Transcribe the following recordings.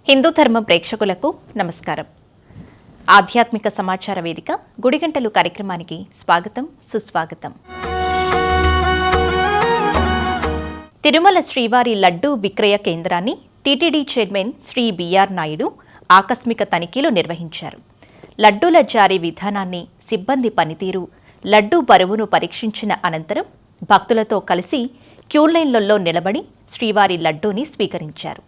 హిందూ ధర్మం ప్రేక్షకులకు నమస్కారం. ఆధ్యాత్మిక సమాచార వేదిక గుడిగంటలు కార్యక్రమానికి స్వాగతం, సుస్వాగతం. తిరుమల శ్రీవారి లడ్డూ విక్రయ కేంద్రాన్ని TTD chairman Shri BR Naidu ఆకస్మిక తనిఖీలు నిర్వహించారు. లడ్డూల జారీ విధానాన్ని, సిబ్బంది పనితీరు, లడ్డూ బరువును పరీక్షించిన అనంతరం భక్తులతో కలిసి క్యూలైన్లలో నిలబడి శ్రీవారి లడ్డూని స్వీకరించారు.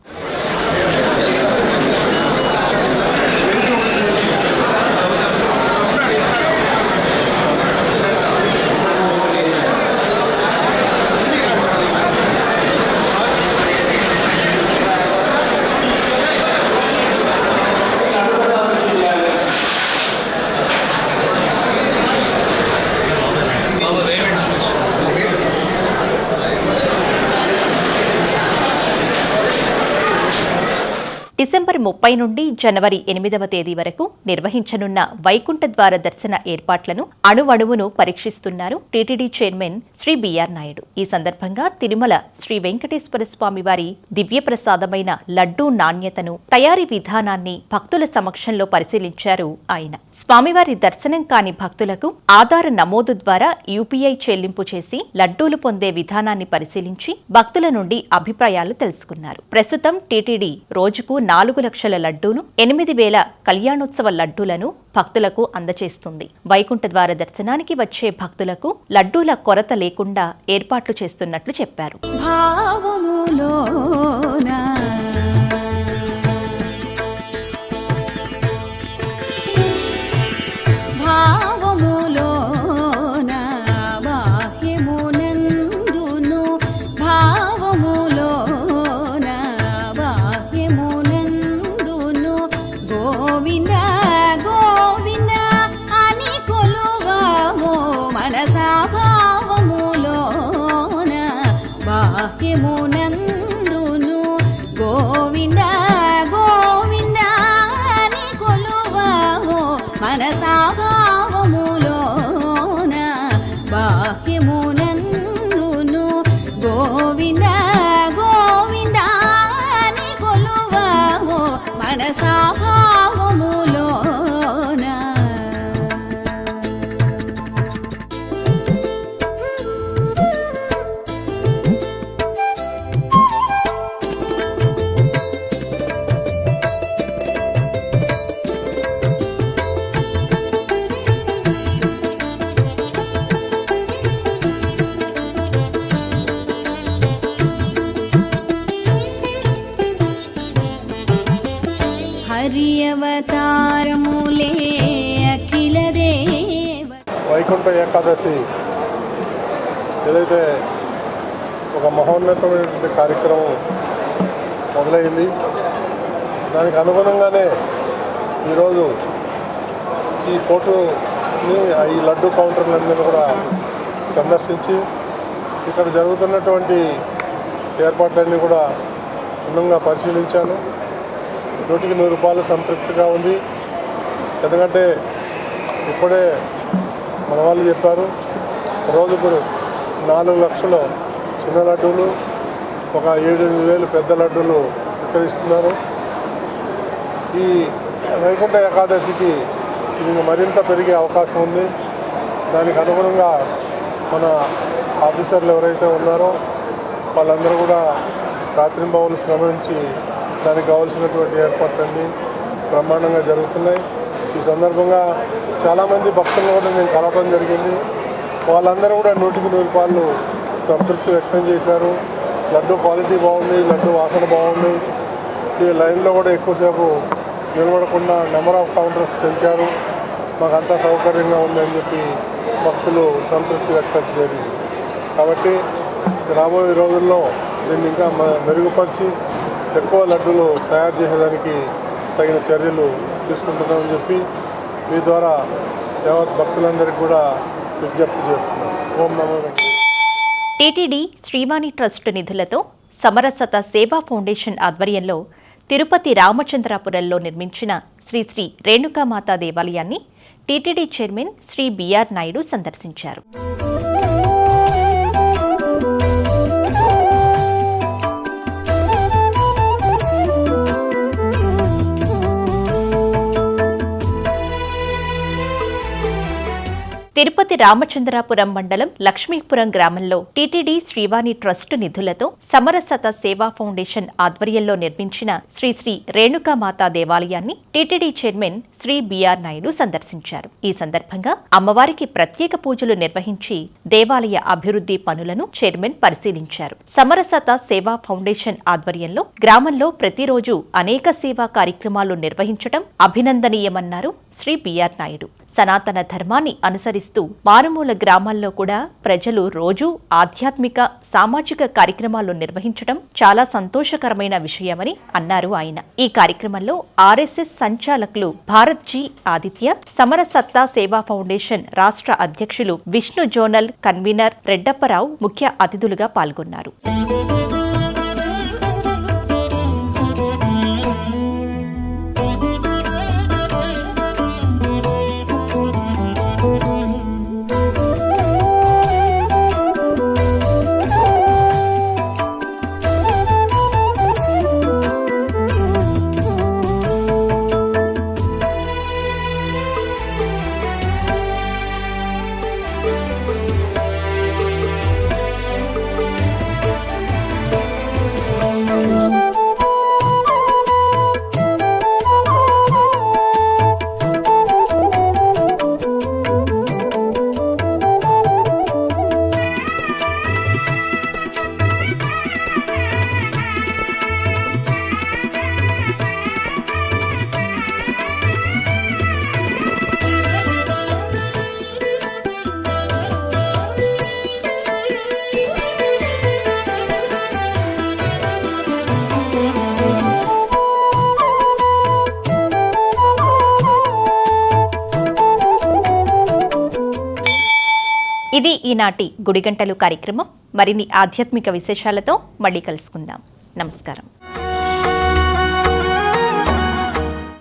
డిసెంబర్ 30 నుండి జనవరి 8వ తేదీ వరకు నిర్వహించనున్న వైకుంఠ ద్వార దర్శన ఏర్పాట్లను అణువణువును పరీక్షిస్తున్నారు TTD chairman Shri BR Naidu. ఈ సందర్భంగా తిరుమల శ్రీ వెంకటేశ్వర స్వామి వారి దివ్య ప్రసాదమైన లడ్డూ నాణ్యతను, తయారీ విధానాన్ని భక్తుల సమక్షంలో పరిశీలించారు ఆయన. స్వామివారి దర్శనం కాని భక్తులకు ఆధార్ నమోదు ద్వారా యూపీఐ చెల్లింపు చేసి లడ్డూలు పొందే విధానాన్ని పరిశీలించి భక్తుల నుండి అభిప్రాయాలు తెలుసుకున్నారు. ప్రస్తుతం టీటీడీ రోజుకు 4 లక్షల లడ్డూను, 8,000 కళ్యాణోత్సవ లడ్డూలను భక్తులకు అందజేస్తుంది. వైకుంఠ ద్వార దర్శనానికి వచ్చే భక్తులకు లడ్డూల కొరత లేకుండా ఏర్పాట్లు చేస్తున్నట్లు చెప్పారు. బాహ్యమునందును గోవింద గోవింద అని కొలువావో మనసాభావములోన, బాహ్యమునందును గోవింద గోవింద అని కొలువావో మనసాభావములోన. వైకుంఠ ఏకాదశి ఏదైతే ఒక మహోన్నతమైనటువంటి కార్యక్రమం మొదలైంది, దానికి అనుగుణంగానే ఈరోజు ఈ పోర్టుని, ఈ లడ్డు కౌంటర్లందరినీ కూడా సందర్శించి ఇక్కడ జరుగుతున్నటువంటి ఏర్పాట్లన్నీ కూడా క్షుణ్ణంగా పరిశీలించాను. 100కి 100 సంతృప్తిగా ఉంది. ఎందుకంటే ఇప్పుడే మన వాళ్ళు చెప్పారు, రోజుకు 4 లక్షలు చిన్న లడ్డూలు, ఒక 7-8 పెద్ద లడ్డూలు విక్రయిస్తున్నారు. ఈ వైకుంఠ ఏకాదశికి ఇది మరింత పెరిగే అవకాశం ఉంది. దానికి అనుగుణంగా మన ఆఫీసర్లు ఎవరైతే ఉన్నారో వాళ్ళందరూ కూడా రాత్రింబవళ్ళు శ్రమించి దానికి కావాల్సినటువంటి ఏర్పాట్లన్నీ బ్రహ్మాండంగా జరుగుతున్నాయి. ఈ సందర్భంగా చాలామంది భక్తులను కూడా నేను కలవడం జరిగింది. వాళ్ళందరూ కూడా 100కి 100 సంతృప్తి వ్యక్తం చేశారు. లడ్డు క్వాలిటీ బాగుంది, లడ్డు వాసన బాగుంది. ఈ లైన్లో కూడా ఎక్కువసేపు నిలబడకుండా నెంబర్ ఆఫ్ కౌంటర్స్ పెంచారు. మాకంతా సౌకర్యంగా ఉందని చెప్పి భక్తులు సంతృప్తి వ్యక్తం జరిగింది. కాబట్టి రాబోయే రోజుల్లో దీన్ని ఇంకా మెరుగుపరిచి ఎక్కువ లడ్డూలు తయారు చేసేదానికి తగిన చర్యలు తీసుకుంటున్నామని చెప్పి మీ ద్వారా యావత్ భక్తులందరికీ కూడా విజ్ఞప్తి చేస్తున్నాం. ఓం నమో వెంకటేశ్వరాయ. టీటీడీ శ్రీవాణి ట్రస్ట్ నిధులతో సమరసత సేవా ఫౌండేషన్ ఆధ్వర్యంలో తిరుపతి రామచంద్రాపురంలో నిర్మించిన శ్రీ శ్రీ రేణుకామాతా దేవాలయాన్ని TTD chairman Shri BR Naidu సందర్శించారు. తిరుపతి రామచంద్రాపురం మండలం లక్ష్మీపురం గ్రామంలో టీటీడీ శ్రీవాణి ట్రస్ట్ నిధులతో సమరసత సేవా ఫౌండేషన్ ఆధ్వర్యంలో నిర్మించిన శ్రీ శ్రీ రేణుకామాతా దేవాలయాన్ని TTD chairman Shri BR Naidu సందర్శించారు. ఈ సందర్భంగా అమ్మవారికి ప్రత్యేక పూజలు నిర్వహించి దేవాలయ అభివృద్ధి పనులను చైర్మన్ పరిశీలించారు. సమరసత సేవా ఫౌండేషన్ ఆధ్వర్యంలో గ్రామంలో ప్రతిరోజు అనేక సేవా కార్యక్రమాలు నిర్వహించడం అభినందనీయమన్నారు శ్రీ బిఆర్ నాయుడు. సనాతన ధర్మాన్ని అనుసరిస్తూ మారుమూల గ్రామాల్లో కూడా ప్రజలు రోజూ ఆధ్యాత్మిక సామాజిక కార్యక్రమాలు నిర్వహించడం చాలా సంతోషకరమైన విషయమని అన్నారు ఆయన. ఈ కార్యక్రమంలో ఆర్ఎస్ఎస్ సంచాలకులు భారత్ జీ ఆదిత్య, సమరసత్తా సేవా ఫౌండేషన్ రాష్ట్ర అధ్యక్షులు విష్ణు జోనల్ కన్వీనర్ రెడ్డప్పరావు ముఖ్య అతిథులుగా పాల్గొన్నారు. ఇది ఈనాటి గుడిగంటలు కార్యక్రమం. మరిన్ని ఆధ్యాత్మిక విశేషాలతో మళ్ళీ కలుసుకుందాం. నమస్కారం.